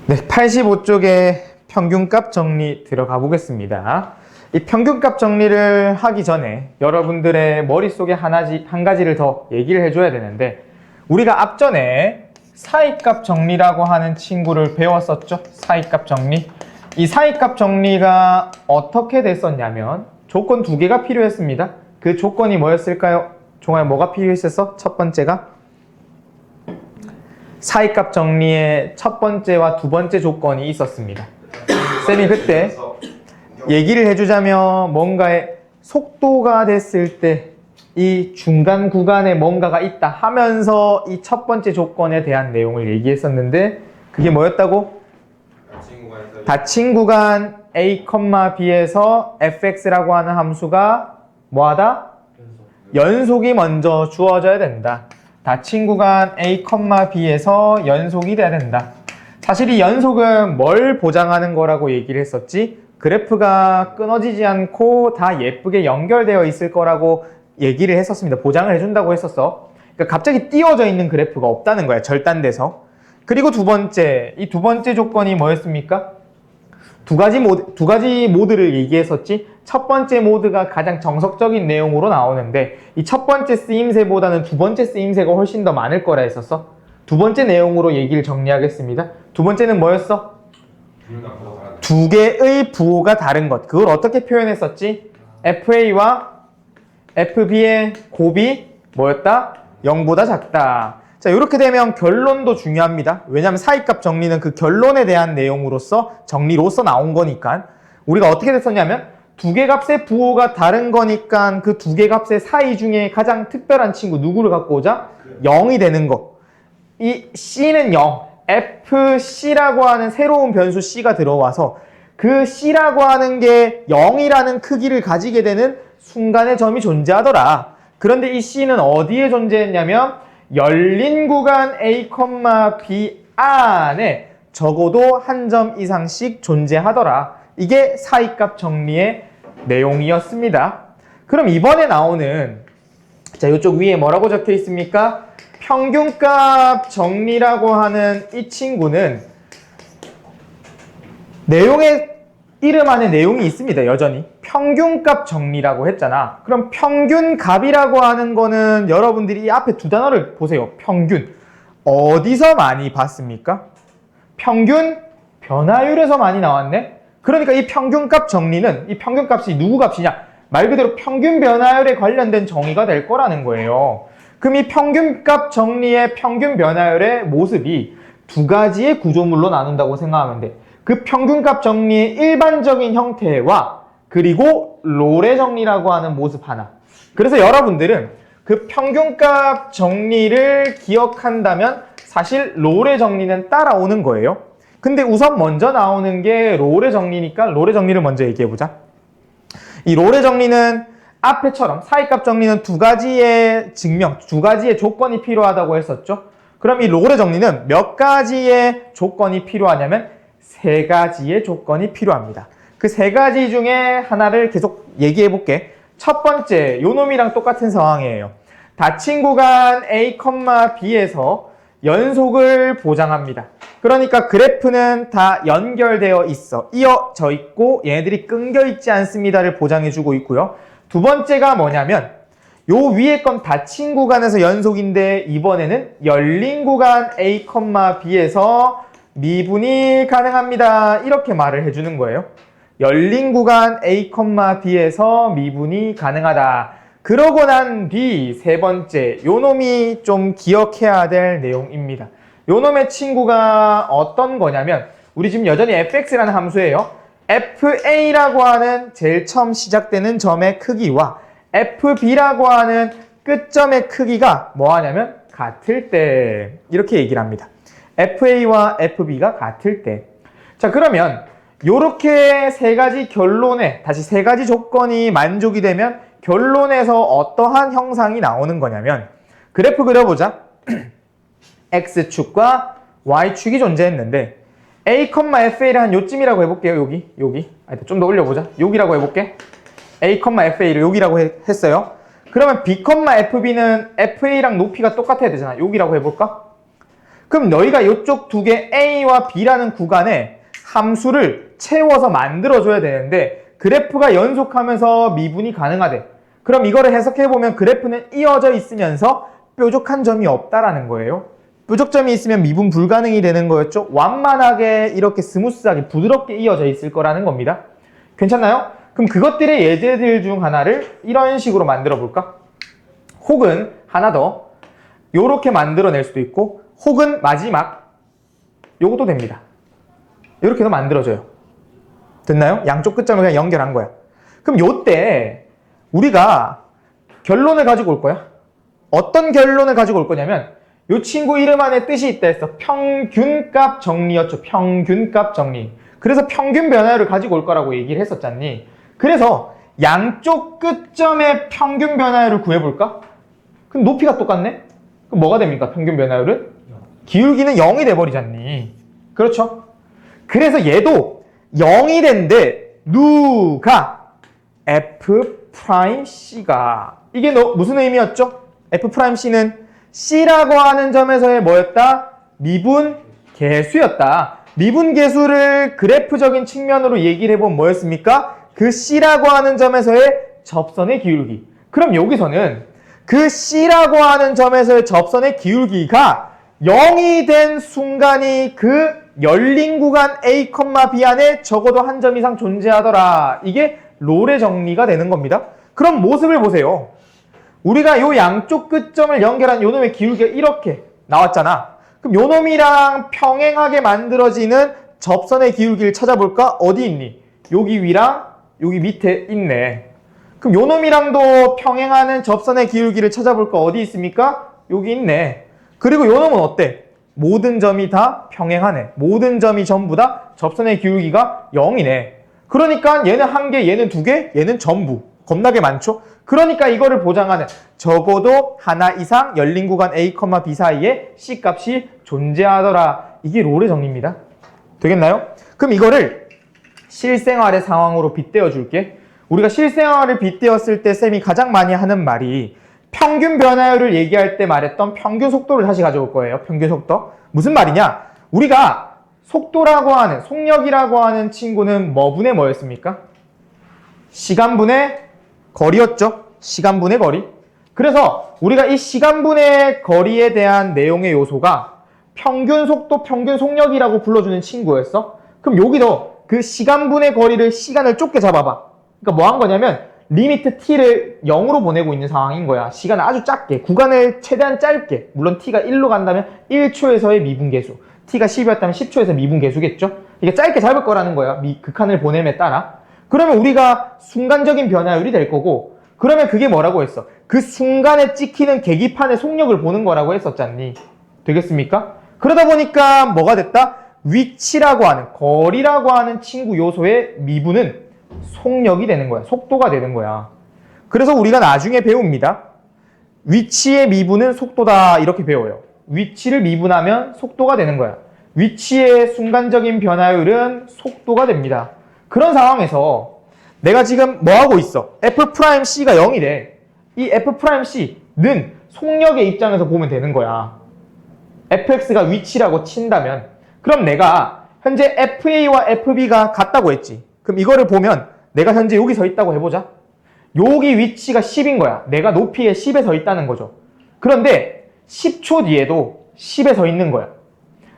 네, 85쪽에 평균값 정리 들어가 보겠습니다. 이 평균값 정리를 하기 전에 여러분들의 머릿속에 한 가지를 더 얘기를 해줘야 되는데, 우리가 앞전에 사이값 정리라고 하는 친구를 배웠었죠? 사이값 정리. 이 사이값 정리가 어떻게 됐었냐면 조건 두 개가 필요했습니다. 그 조건이 뭐였을까요? 종아야, 뭐가 필요했었어? 첫 번째가 사이값 정리의 첫 번째와 두 번째 조건이 있었습니다. 쌤이 그때 얘기를 해주자면 뭔가의 속도가 됐을 때 이 중간 구간에 뭔가가 있다 하면서 이 첫 번째 조건에 대한 내용을 얘기했었는데, 그게 뭐였다고? 닫힌 구간 A, B에서 fx라고 하는 함수가 뭐하다? 연속이 먼저 주어져야 된다. 닫힌 구간 A, B에서 연속이 돼야 된다. 사실 이 연속은 뭘 보장하는 거라고 얘기를 했었지? 그래프가 끊어지지 않고 다 예쁘게 연결되어 있을 거라고 얘기를 했었습니다. 보장을 해준다고 했었어. 그러니까 갑자기 띄워져 있는 그래프가 없다는 거야, 절단돼서. 그리고 두 번째, 이 두 번째 조건이 뭐였습니까? 두 가지 모드를 얘기했었지. 첫 번째 모드가 가장 정석적인 내용으로 나오는데, 이 첫 번째 쓰임새보다는 두 번째 쓰임새가 훨씬 더 많을 거라 했었어. 두 번째 내용으로 얘기를 정리하겠습니다. 두 번째는 뭐였어? 두 개의 부호가 다른 것. 그걸 어떻게 표현했었지? FA와 FB의 곱이 뭐였다? 0보다 작다. 자, 이렇게 되면 결론도 중요합니다. 왜냐하면 사이값 정리는 그 결론에 대한 내용으로서 정리로서 나온 거니까. 우리가 어떻게 됐었냐면 두 개 값의 부호가 다른 거니까 그 두 개 값의 사이 중에 가장 특별한 친구 누구를 갖고 오자? 0이 되는 거. 이 C는 0, FC라고 하는 새로운 변수 C가 들어와서 그 C라고 하는 게 0이라는 크기를 가지게 되는 순간의 점이 존재하더라. 그런데 이 C는 어디에 존재했냐면 열린 구간 A, B 안에 적어도 한 점 이상씩 존재하더라. 이게 사이값 정리의 내용이었습니다. 그럼 이번에 나오는, 자, 이쪽 위에 뭐라고 적혀 있습니까? 평균값 정리라고 하는 이 친구는 내용의 이름 안에 내용이 있습니다. 여전히 평균값 정리라고 했잖아. 그럼 평균값이라고 하는 거는 여러분들이 이 앞에 두 단어를 보세요. 평균. 어디서 많이 봤습니까? 평균 변화율에서 많이 나왔네. 그러니까 이 평균값 정리는, 이 평균값이 누구 값이냐? 말 그대로 평균 변화율에 관련된 정의가 될 거라는 거예요. 그럼 이 평균값 정리의 평균 변화율의 모습이 두 가지의 구조물로 나눈다고 생각하면 돼. 그 평균값 정리의 일반적인 형태와 그리고 로레 정리라고 하는 모습 하나. 그래서 여러분들은 그 평균값 정리를 기억한다면 사실 로레 정리는 따라오는 거예요. 근데 우선 먼저 나오는 게 로레 정리니까 로레 정리를 먼저 얘기해보자. 이 로레 정리는 앞에처럼 사이값 정리는 두 가지의 증명, 두 가지의 조건이 필요하다고 했었죠. 그럼 이 로레 정리는 몇 가지의 조건이 필요하냐면 세 가지의 조건이 필요합니다. 그 세 가지 중에 하나를 계속 얘기해 볼게. 첫 번째, 요 놈이랑 똑같은 상황이에요. 닫힌 구간 A, B에서 연속을 보장합니다. 그러니까 그래프는 다 연결되어 있어. 이어져 있고 얘네들이 끊겨 있지 않습니다를 보장해 주고 있고요. 두 번째가 뭐냐면 요 위에 건 닫힌 구간에서 연속인데 이번에는 열린 구간 A, B에서 미분이 가능합니다. 이렇게 말을 해주는 거예요. 열린 구간 A, B에서 미분이 가능하다. 그러고 난 뒤 세 번째, 요 놈이 좀 기억해야 될 내용입니다. 요 놈의 친구가 어떤 거냐면 우리 지금 여전히 fx라는 함수예요. fa라고 하는 제일 처음 시작되는 점의 크기와 fb라고 하는 끝점의 크기가 뭐 하냐면 같을 때, 이렇게 얘기를 합니다. FA와 FB가 같을 때. 자, 그러면 요렇게 세 가지 결론에, 다시 세 가지 조건이 만족이 되면 결론에서 어떠한 형상이 나오는 거냐면, 그래프 그려보자. X축과 Y축이 존재했는데 A, FA를 한 요쯤이라고 해볼게요. 여기. 좀 더 올려보자. 여기라고 해볼게. A, FA를 여기라고 했어요. 그러면 B, FB는 FA랑 높이가 똑같아야 되잖아. 여기라고 해볼까? 그럼 너희가 이쪽 두 개 A와 B라는 구간에 함수를 채워서 만들어줘야 되는데 그래프가 연속하면서 미분이 가능하대. 그럼 이거를 해석해보면 그래프는 이어져 있으면서 뾰족한 점이 없다라는 거예요. 뾰족점이 있으면 미분 불가능이 되는 거였죠. 완만하게 이렇게 스무스하게 부드럽게 이어져 있을 거라는 겁니다. 괜찮나요? 그럼 그것들의 예제들 중 하나를 이런 식으로 만들어 볼까? 혹은 하나 더 요렇게 만들어낼 수도 있고 혹은 마지막 요것도 됩니다. 이렇게도 만들어져요. 됐나요? 양쪽 끝점을 그냥 연결한 거야. 그럼 요때 우리가 결론을 가지고 올 거야. 어떤 결론을 가지고 올 거냐면 요 친구 이름 안에 뜻이 있다 했어. 평균값 정리였죠. 평균값 정리. 그래서 평균 변화율을 가지고 올 거라고 얘기를 했었잖니. 그래서 양쪽 끝점의 평균 변화율을 구해볼까? 그럼 높이가 똑같네? 그럼 뭐가 됩니까? 평균 변화율은? 기울기는 0이 돼버리잖니. 그렇죠? 그래서 얘도 0이 된데 누가? F'C가 이게 무슨 의미였죠? F'C는 C라고 하는 점에서의 뭐였다? 미분 계수였다. 미분 계수를 그래프적인 측면으로 얘기를 해보면 뭐였습니까? 그 C라고 하는 점에서의 접선의 기울기. 그럼 여기서는 그 C라고 하는 점에서의 접선의 기울기가 0이 된 순간이 그 열린 구간 A, B 안에 적어도 한 점 이상 존재하더라. 이게 롤의 정리가 되는 겁니다. 그럼 모습을 보세요. 우리가 요 양쪽 끝점을 연결한 요 놈의 기울기가 이렇게 나왔잖아. 그럼 요 놈이랑 평행하게 만들어지는 접선의 기울기를 찾아볼까? 어디 있니? 여기 위랑 여기 밑에 있네. 그럼 요 놈이랑도 평행하는 접선의 기울기를 찾아볼까? 어디 있습니까? 여기 있네. 그리고 요 놈은 어때? 모든 점이 다 평행하네. 모든 점이 전부 다 접선의 기울기가 0이네. 그러니까 얘는 한 개, 얘는 두 개, 얘는 전부. 겁나게 많죠? 그러니까 이거를 보장하는 적어도 하나 이상 열린 구간 A, B 사이에 C값이 존재하더라. 이게 롤의 정리입니다. 되겠나요? 그럼 이거를 실생활의 상황으로 빗대어 줄게. 우리가 실생활을 빗대었을 때 쌤이 가장 많이 하는 말이 평균 변화율을 얘기할 때 말했던 평균 속도를 다시 가져올 거예요. 평균 속도. 무슨 말이냐? 우리가 속도라고 하는, 속력이라고 하는 친구는 뭐분의 뭐였습니까? 시간분의 거리였죠. 시간분의 거리. 그래서 우리가 이 시간분의 거리에 대한 내용의 요소가 평균 속도, 평균 속력이라고 불러주는 친구였어. 그럼 여기도 그 시간분의 거리를 시간을 좁게 잡아봐. 그러니까 뭐 한 거냐면 리미트 t를 0으로 보내고 있는 상황인 거야. 시간을 아주 작게, 구간을 최대한 짧게. 물론 t가 1로 간다면 1초에서의 미분계수, t가 10이었다면 10초에서 미분계수겠죠. 이게 짧게 잡을 거라는 거야. 극한을 보냄에 따라. 그러면 우리가 순간적인 변화율이 될 거고, 그러면 그게 뭐라고 했어? 그 순간에 찍히는 계기판의 속력을 보는 거라고 했었잖니. 되겠습니까? 그러다 보니까 뭐가 됐다? 위치라고 하는, 거리라고 하는 친구 요소의 미분은 속력이 되는 거야. 속도가 되는 거야. 그래서 우리가 나중에 배웁니다. 위치의 미분은 속도다. 이렇게 배워요. 위치를 미분하면 속도가 되는 거야. 위치의 순간적인 변화율은 속도가 됩니다. 그런 상황에서 내가 지금 뭐 하고 있어? F'C가 0이래. 이 F'C는 속력의 입장에서 보면 되는 거야. fx가 위치라고 친다면 그럼 내가 현재 FA와 FB가 같다고 했지. 그럼 이거를 보면 내가 현재 여기 서 있다고 해보자. 여기 위치가 10인 거야. 내가 높이에 10에 서 있다는 거죠. 그런데 10초 뒤에도 10에 서 있는 거야.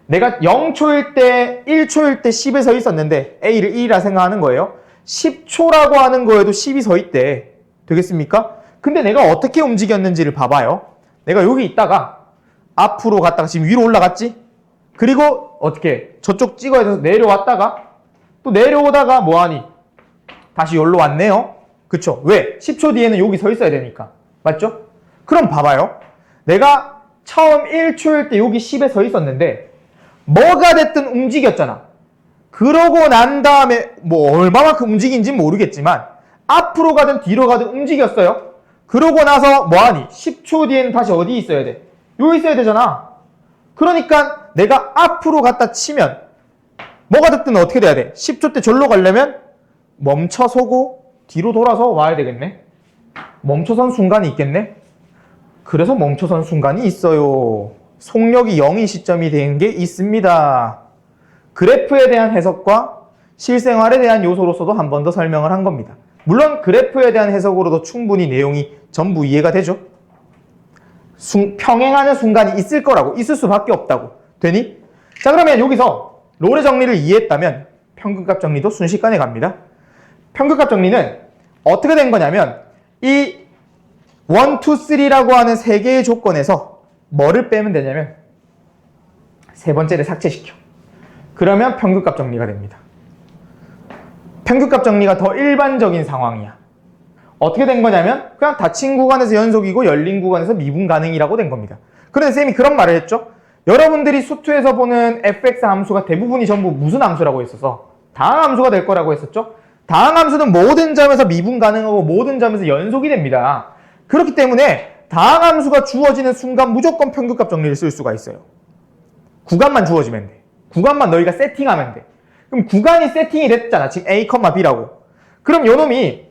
내가 0초일 때, 1초일 때 10에 서 있었는데 A를 1이라 생각하는 거예요. 10초라고 하는 거에도 10이 서 있대. 되겠습니까? 근데 내가 어떻게 움직였는지를 봐봐요. 내가 여기 있다가 앞으로 갔다가 지금 위로 올라갔지? 그리고 어떻게 저쪽 찍어야 돼서 내려왔다가 또 내려오다가 뭐하니? 다시 여기로 왔네요. 그쵸? 왜? 10초 뒤에는 여기 서 있어야 되니까. 맞죠? 그럼 봐봐요. 내가 처음 1초일 때 여기 10에 서 있었는데 뭐가 됐든 움직였잖아. 그러고 난 다음에 뭐 얼마만큼 움직인지 모르겠지만 앞으로 가든 뒤로 가든 움직였어요. 그러고 나서 뭐하니? 10초 뒤에는 다시 어디 있어야 돼? 여기 있어야 되잖아. 그러니까 내가 앞으로 갔다 치면 뭐가 됐든 어떻게 돼야 돼? 10초 때 절로 가려면 멈춰서고 뒤로 돌아서 와야 되겠네. 멈춰선 순간이 있겠네. 그래서 멈춰선 순간이 있어요. 속력이 0인 시점이 된 게 있습니다. 그래프에 대한 해석과 실생활에 대한 요소로서도 한 번 더 설명을 한 겁니다. 물론 그래프에 대한 해석으로도 충분히 내용이 전부 이해가 되죠. 평행하는 순간이 있을 거라고, 있을 수밖에 없다고. 되니? 자, 그러면 여기서 롤의 정리를 이해했다면 평균값 정리도 순식간에 갑니다. 평균값 정리는 어떻게 된 거냐면 이 1, 2, 3라고 하는 세 개의 조건에서 뭐를 빼면 되냐면 세 번째를 삭제시켜. 그러면 평균값 정리가 됩니다. 평균값 정리가 더 일반적인 상황이야. 어떻게 된 거냐면 그냥 닫힌 구간에서 연속이고 열린 구간에서 미분 가능이라고 된 겁니다. 그런데 쌤이 그런 말을 했죠. 여러분들이 수투에서 보는 fx 함수가 대부분이 전부 무슨 함수라고 했어서 다항함수가 될 거라고 했었죠. 다항함수는 모든 점에서 미분 가능하고 모든 점에서 연속이 됩니다. 그렇기 때문에 다항함수가 주어지는 순간 무조건 평균값 정리를 쓸 수가 있어요. 구간만 주어지면 돼. 구간만 너희가 세팅하면 돼. 그럼 구간이 세팅이 됐잖아. 지금 A, B라고. 그럼 요놈이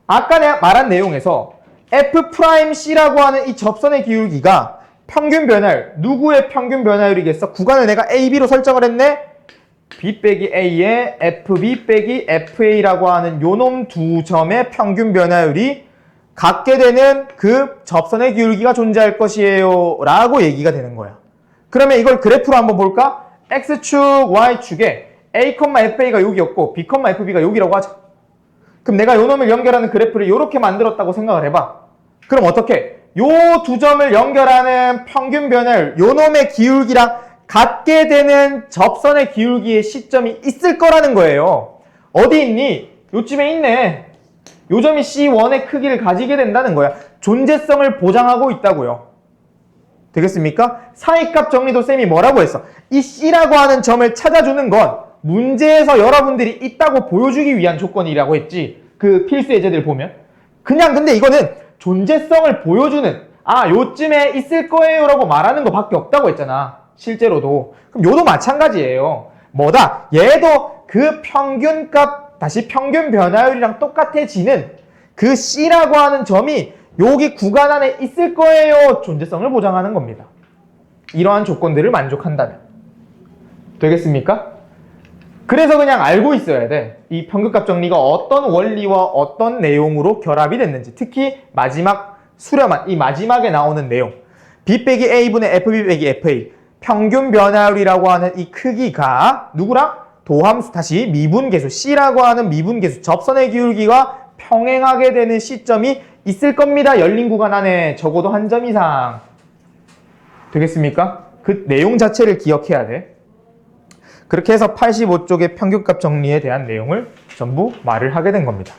아까 내가 말한 내용에서 F'C라고 하는 이 접선의 기울기가 평균 변화율, 누구의 평균 변화율이겠어? 구간을 내가 A, B로 설정을 했네? B 빼기 A에 FB 빼기 FA라고 하는 요놈 두 점의 평균 변화율이 같게 되는 그 접선의 기울기가 존재할 것이에요 라고 얘기가 되는 거야. 그러면 이걸 그래프로 한번 볼까? X축, Y축에 A, FA가 여기였고 B, FB가 여기라고 하자. 그럼 내가 요놈을 연결하는 그래프를 이렇게 만들었다고 생각을 해봐. 그럼 어떻게? 요 두 점을 연결하는 평균 변화율, 요놈의 기울기랑 같게 되는 접선의 기울기의 시점이 있을 거라는 거예요. 어디 있니? 요쯤에 있네. 요 점이 C1의 크기를 가지게 된다는 거야. 존재성을 보장하고 있다고요. 되겠습니까? 사이값 정리도 쌤이 뭐라고 했어? 이 C라고 하는 점을 찾아주는 건 문제에서 여러분들이 있다고 보여주기 위한 조건이라고 했지. 그 필수 예제들 보면. 그냥 근데 이거는 존재성을 보여주는, 아, 요쯤에 있을 거예요 라고 말하는 것밖에 없다고 했잖아. 실제로도. 그럼 요도 마찬가지예요. 뭐다? 얘도 그 평균값, 다시 평균 변화율이랑 똑같아지는 그 C라고 하는 점이 여기 구간 안에 있을 거예요. 존재성을 보장하는 겁니다. 이러한 조건들을 만족한다면. 되겠습니까? 그래서 그냥 알고 있어야 돼. 이 평균값 정리가 어떤 원리와 어떤 내용으로 결합이 됐는지. 특히 마지막 수렴한 이 마지막에 나오는 내용. B 빼기 A분의 FB 빼기 FA. 평균 변화율이라고 하는 이 크기가 누구랑? 도함수, 다시 미분계수, C라고 하는 미분계수, 접선의 기울기가 평행하게 되는 시점이 있을 겁니다. 열린 구간 안에 적어도 한 점 이상. 되겠습니까? 그 내용 자체를 기억해야 돼. 그렇게 해서 85쪽의 평균값 정리에 대한 내용을 전부 말을 하게 된 겁니다.